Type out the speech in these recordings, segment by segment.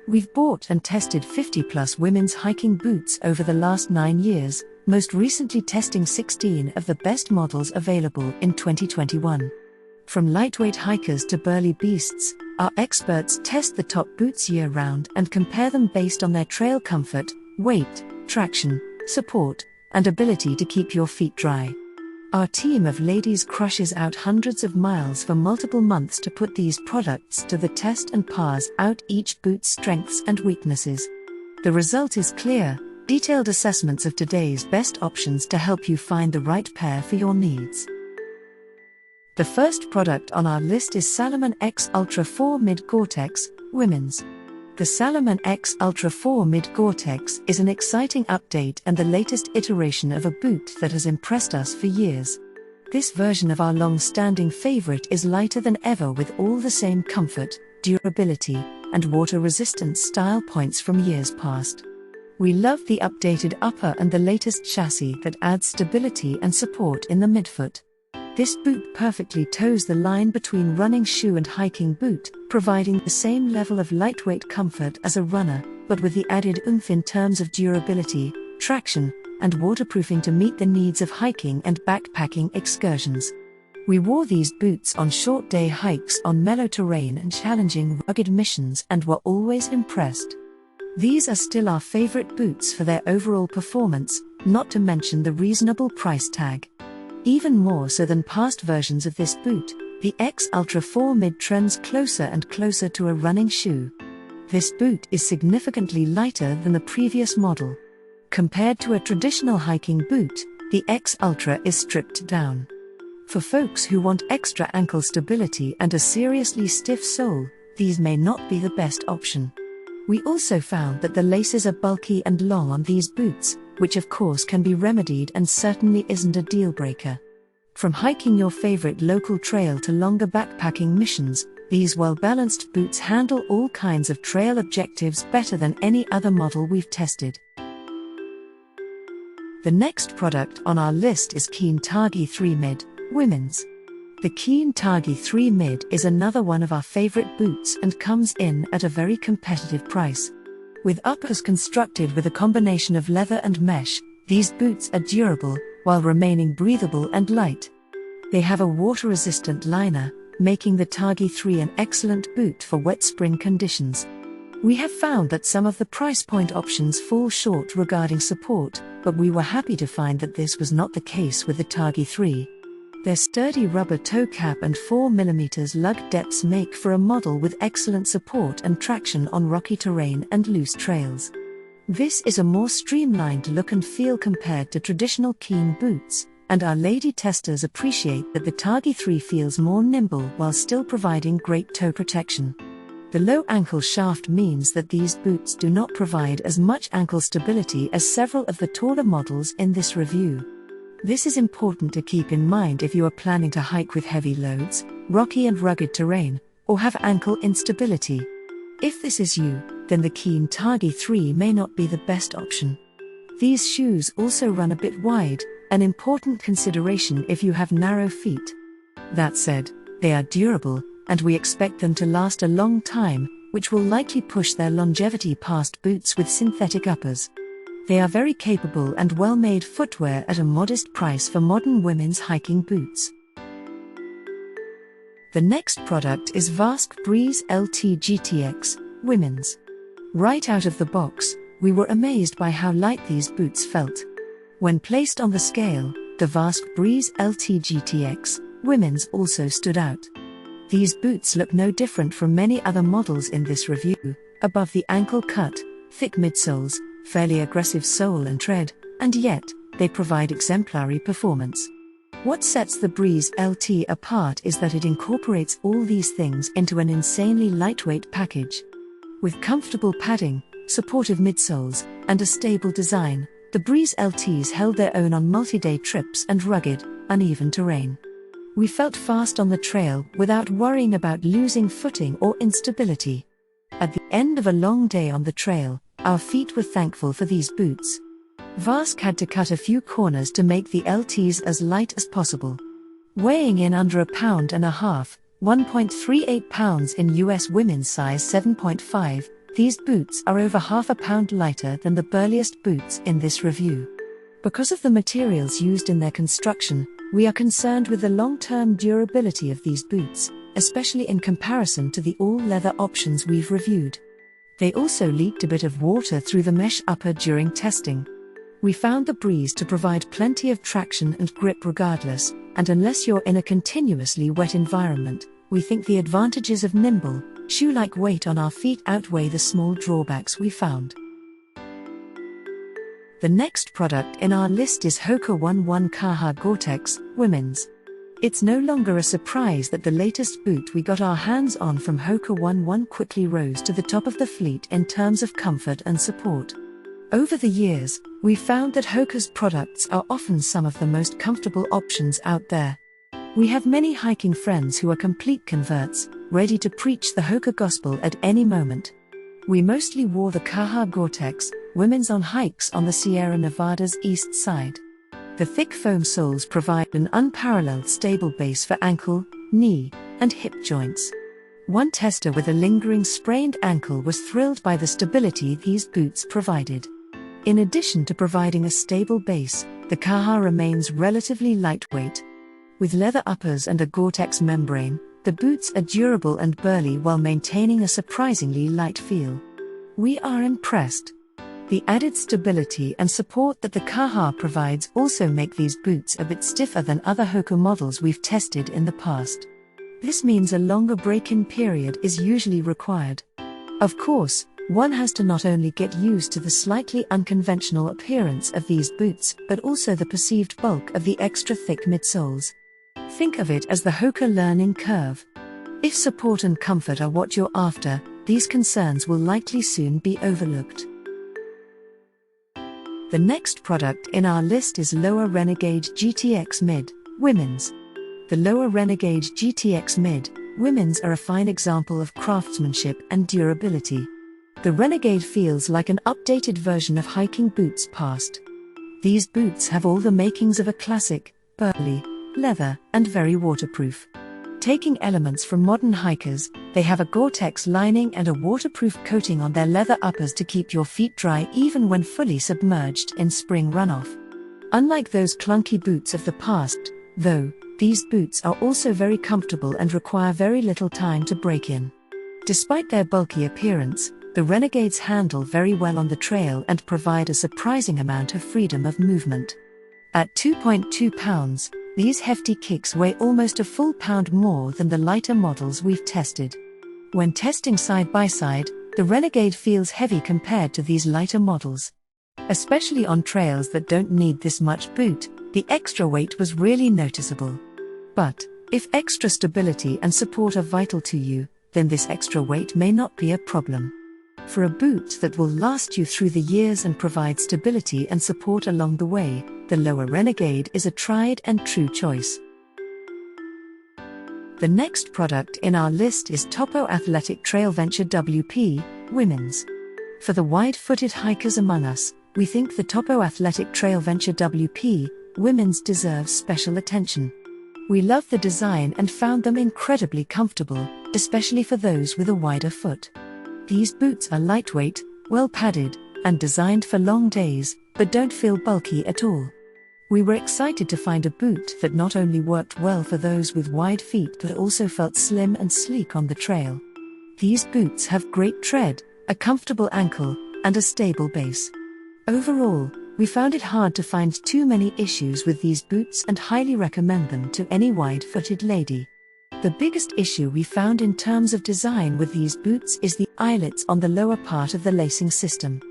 We've bought and tested 50+ women's hiking boots over the last 9 years, most recently testing 16 of the best models available in 2021. From lightweight hikers to burly beasts, our experts test the top boots year-round and compare them based on their trail comfort, weight, traction, support, and ability to keep your feet dry. Our team of ladies crushes out hundreds of miles for multiple months to put these products to the test and parse out each boot's strengths and weaknesses. The result is clear, detailed assessments of today's best options to help you find the right pair for your needs. The first product on our list is Salomon X Ultra 4 Mid Gore-Tex, Women's. The Salomon X Ultra 4 Mid Gore-Tex is an exciting update and the latest iteration of a boot that has impressed us for years. This version of our long-standing favorite is lighter than ever with all the same comfort, durability, and water-resistant style points from years past. We love the updated upper and the latest chassis that adds stability and support in the midfoot. This boot perfectly toes the line between running shoe and hiking boot, providing the same level of lightweight comfort as a runner, but with the added oomph in terms of durability, traction, and waterproofing to meet the needs of hiking and backpacking excursions. We wore these boots on short day hikes on mellow terrain and challenging rugged missions and were always impressed. These are still our favorite boots for their overall performance, not to mention the reasonable price tag. Even more so than past versions of this boot, the X Ultra 4 Mid trends closer and closer to a running shoe. This boot is significantly lighter than the previous model. Compared to a traditional hiking boot, the X Ultra is stripped down. For folks who want extra ankle stability and a seriously stiff sole, these may not be the best option. We also found that the laces are bulky and long on these boots, which of course can be remedied and certainly isn't a deal breaker. From hiking your favorite local trail to longer backpacking missions, these well-balanced boots handle all kinds of trail objectives better than any other model we've tested. The next product on our list is Targhee 3 Mid, Women's. The Targhee 3 Mid is another one of our favorite boots and comes in at a very competitive price. With uppers constructed with a combination of leather and mesh, these boots are durable, while remaining breathable and light. They have a water-resistant liner, making the Targhee 3 an excellent boot for wet spring conditions. We have found that some of the price point options fall short regarding support, but we were happy to find that this was not the case with the Targhee 3. Their sturdy rubber toe cap and 4mm lug depths make for a model with excellent support and traction on rocky terrain and loose trails. This is a more streamlined look and feel compared to traditional Keen boots, and our lady testers appreciate that the Targhee 3 feels more nimble while still providing great toe protection. The low ankle shaft means that these boots do not provide as much ankle stability as several of the taller models in this review. This is important to keep in mind if you are planning to hike with heavy loads, rocky and rugged terrain, or have ankle instability. If this is you, then the Targhee 3 may not be the best option. These shoes also run a bit wide, an important consideration if you have narrow feet. That said, they are durable, and we expect them to last a long time, which will likely push their longevity past boots with synthetic uppers. They are very capable and well-made footwear at a modest price for modern women's hiking boots. The next product is Vasque Breeze LT GTX, Women's. Right out of the box, we were amazed by how light these boots felt. When placed on the scale, the Vasque Breeze LT GTX, Women's also stood out. These boots look no different from many other models in this review, above the ankle cut, thick midsoles, fairly aggressive sole and tread, and yet, they provide exemplary performance. What sets the Breeze LT apart is that it incorporates all these things into an insanely lightweight package. With comfortable padding, supportive midsoles, and a stable design, the Breeze LTs held their own on multi-day trips and rugged, uneven terrain. We felt fast on the trail without worrying about losing footing or instability. At the end of a long day on the trail, our feet were thankful for these boots. Vasque had to cut a few corners to make the LTs as light as possible. Weighing in under 1.5 pounds, 1.38 pounds in US women's size 7.5, These boots are over half a pound lighter than the burliest boots in this review. Because of the materials used in their construction, we are concerned with the long-term durability of these boots, especially in comparison to the all-leather options we've reviewed. They also leaked a bit of water through the mesh upper during testing. We found the breeze to provide plenty of traction and grip regardless, and unless you're in a continuously wet environment, we think the advantages of nimble, shoe-like weight on our feet outweigh the small drawbacks we found. The next product in our list is HOKA 11 Kaha Gore-Tex, women's. It's no longer a surprise that the latest boot we got our hands on from HOKA 11 quickly rose to the top of the fleet in terms of comfort and support. Over the years, we've found that HOKA's products are often some of the most comfortable options out there. We have many hiking friends who are complete converts, ready to preach the HOKA gospel at any moment. We mostly wore the Kaha Gore-Tex, women's on hikes on the Sierra Nevada's east side. The thick foam soles provide an unparalleled stable base for ankle, knee, and hip joints. One tester with a lingering sprained ankle was thrilled by the stability these boots provided. In addition to providing a stable base, the Kaha remains relatively lightweight. With leather uppers and a Gore-Tex membrane, the boots are durable and burly while maintaining a surprisingly light feel. We are impressed. The added stability and support that the Kaha provides also make these boots a bit stiffer than other HOKA models we've tested in the past. This means a longer break-in period is usually required. Of course, one has to not only get used to the slightly unconventional appearance of these boots, but also the perceived bulk of the extra thick midsoles. Think of it as the HOKA learning curve. If support and comfort are what you're after, these concerns will likely soon be overlooked. The next product in our list is Lowa Renegade GTX Mid, women's. The Lowa Renegade GTX Mid, women's are a fine example of craftsmanship and durability. The Renegade feels like an updated version of hiking boots past. These boots have all the makings of a classic, burly, leather, and very waterproof. Taking elements from modern hikers, they have a Gore-Tex lining and a waterproof coating on their leather uppers to keep your feet dry even when fully submerged in spring runoff. Unlike those clunky boots of the past, though, these boots are also very comfortable and require very little time to break in. Despite their bulky appearance, the Renegades handle very well on the trail and provide a surprising amount of freedom of movement. At 2.2 pounds, these hefty kicks weigh almost a full pound more than the lighter models we've tested. When testing side by side, the Renegade feels heavy compared to these lighter models. Especially on trails that don't need this much boot, the extra weight was really noticeable. But, if extra stability and support are vital to you, then this extra weight may not be a problem. For a boot that will last you through the years and provide stability and support along the way, the Lowa Renegade is a tried and true choice. The next product in our list is Topo Athletic Trailventure WP, women's. For the wide-footed hikers among us, we think the Topo Athletic Trailventure WP, women's deserves special attention. We love the design and found them incredibly comfortable, especially for those with a wider foot. These boots are lightweight, well-padded, and designed for long days, but don't feel bulky at all. We were excited to find a boot that not only worked well for those with wide feet but also felt slim and sleek on the trail. These boots have great tread, a comfortable ankle, and a stable base. Overall, we found it hard to find too many issues with these boots and highly recommend them to any wide-footed lady. The biggest issue we found in terms of design with these boots is the eyelets on the lower part of the lacing system.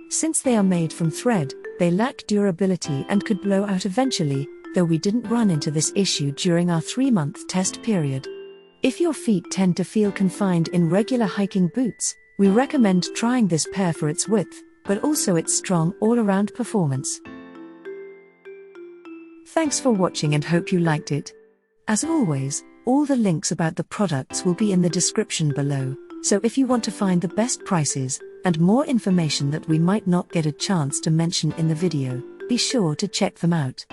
Since they are made from thread, they lack durability and could blow out eventually, though we didn't run into this issue during our 3-month test period. If your feet tend to feel confined in regular hiking boots, we recommend trying this pair for its width, but also its strong all-around performance. Thanks for watching and hope you liked it. As always, all the links about the products will be in the description below, so if you want to find the best prices, and more information that we might not get a chance to mention in the video, be sure to check them out.